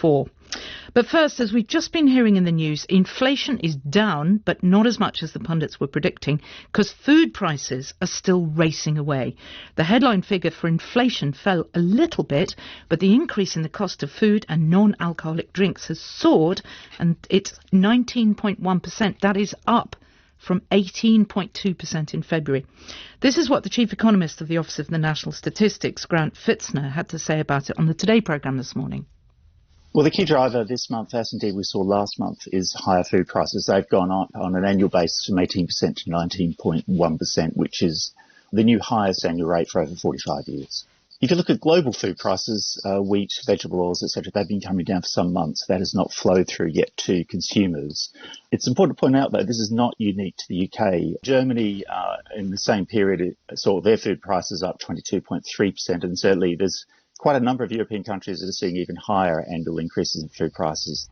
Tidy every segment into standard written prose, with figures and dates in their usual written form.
before. But first, as we've just been hearing in the news, inflation is down, but not as much as the pundits were predicting, because food prices are still racing away. The headline figure for inflation fell a little bit, but the increase in the cost of food and non-alcoholic drinks has soared, and it's 19.1%. That is up from 18.2% in February. This is what the chief economist of the Office of the National Statistics, Grant Fitzner, had to say about it on the Today programme this morning. Well, the key driver this month, as indeed we saw last month, is higher food prices. They've gone up on an annual basis from 18% to 19.1%, which is the new highest annual rate for over 45 years. If you look at global food prices, wheat, vegetable oils, etc., they've been coming down for some months. That has not flowed through yet to consumers. It's important to point out, though, this is not unique to the UK. Germany, in the same period, saw their food prices up 22.3%, and certainly there's quite a number of European countries that are seeing even higher annual increases in food prices.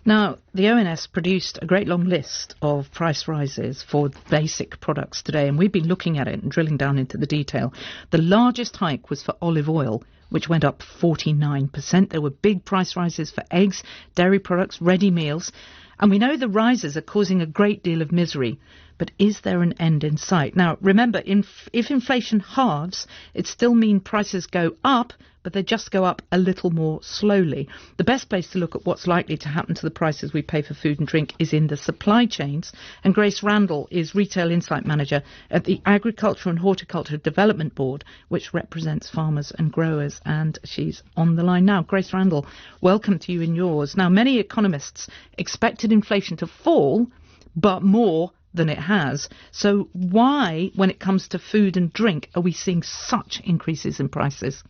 Now, the ONS produced a great long list of price rises for basic products today, and we've been looking at it and drilling down into the detail. The largest hike was for olive oil, which went up 49%. There were big price rises for eggs, dairy products, ready meals. And we know the rises are causing a great deal of misery. But is there an end in sight? Now, remember, if inflation halves, it still means prices go up, but they just go up a little more slowly. The best place to look at what's likely to happen to the prices we pay for food and drink is in the supply chains. And Grace Randall is Retail Insight Manager at the Agriculture and Horticulture Development Board, which represents farmers and growers. And she's on the line now. Grace Randall, welcome to you and yours. Now, many economists expected inflation to fall, but more than it has. So why, when it comes to food and drink, are we seeing such increases in prices?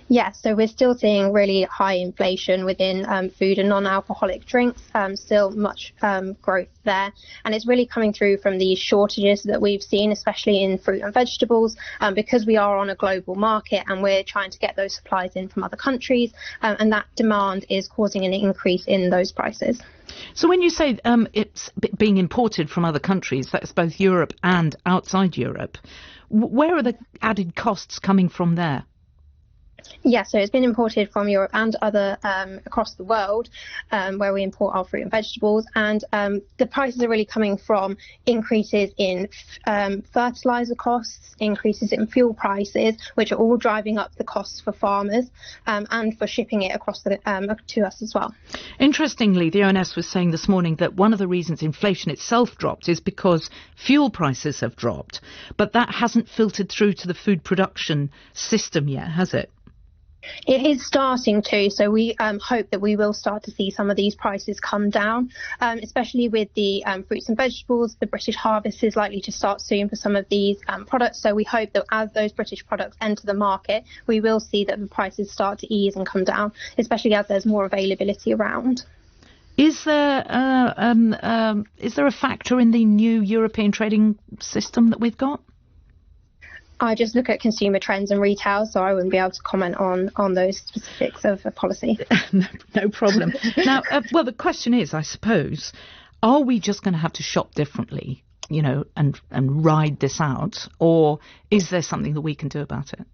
Yes, so we're still seeing really high inflation within food and non-alcoholic drinks, still much growth there. And it's really coming through from these shortages that we've seen, especially in fruit and vegetables, because we are on a global market and we're trying to get those supplies in from other countries. And that demand is causing an increase in those prices. So when you say it's being imported from other countries, that's both Europe and outside Europe, where are the added costs coming from there? Yes, so it's been imported from Europe and other across the world where we import our fruit and vegetables. And the prices are really coming from increases in fertiliser costs, increases in fuel prices, which are all driving up the costs for farmers and for shipping it across to us as well. Interestingly, the ONS was saying this morning that one of the reasons inflation itself dropped is because fuel prices have dropped. But that hasn't filtered through to the food production system yet, has it? It is starting to, so we hope that we will start to see some of these prices come down, especially with the fruits and vegetables. The British harvest is likely to start soon for some of these products, so we hope that as those British products enter the market, we will see that the prices start to ease and come down, especially as there's more availability around. Is there a factor in the new European trading system that we've got? I just look at consumer trends and retail, so I wouldn't be able to comment on those specifics of a policy. No problem. Now, well, the question is, I suppose, are we just going to have to shop differently, and ride this out, or is there something that we can do about it?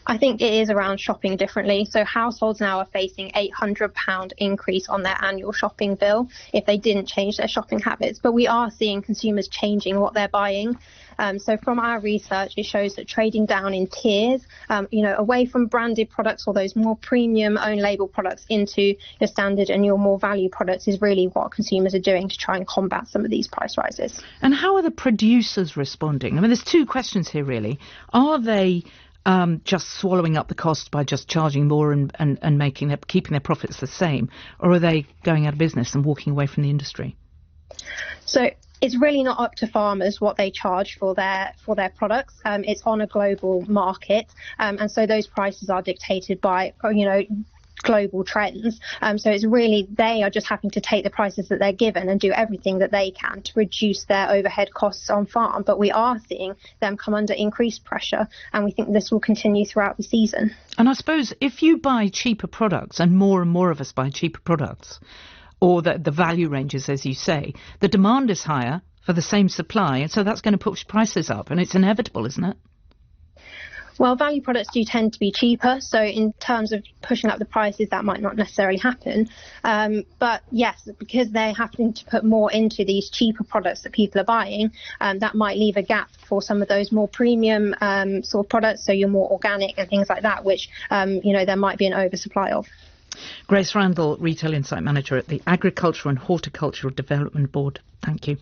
I think it is around shopping differently. So households now are facing £800 increase on their annual shopping bill if they didn't change their shopping habits. But we are seeing consumers changing what they're buying. So from our research, it shows that trading down in tiers, away from branded products or those more premium own label products into your standard and your more value products is really what consumers are doing to try and combat some of these price rises. And how are the producers responding? I mean, there's two questions here, really. Are they just swallowing up the cost by just charging more and keeping their profits the same, or are they going out of business and walking away from the industry? So it's really not up to farmers what they charge for their products. It's on a global market, and so those prices are dictated by global trends. So it's really they are just having to take the prices that they're given and do everything that they can to reduce their overhead costs on farm. But we are seeing them come under increased pressure, and we think this will continue throughout the season. And I suppose if you buy cheaper products, and more of us buy cheaper products, or the value ranges, as you say, the demand is higher for the same supply, and so that's going to push prices up, and it's inevitable, isn't it? Well, value products do tend to be cheaper, so in terms of pushing up the prices, that might not necessarily happen. But yes, because they're having to put more into these cheaper products that people are buying, that might leave a gap for some of those more premium sort of products, so your more organic and things like that, which there might be an oversupply of. Grace Randall, Retail Insight Manager at the Agricultural and Horticultural Development Board. Thank you.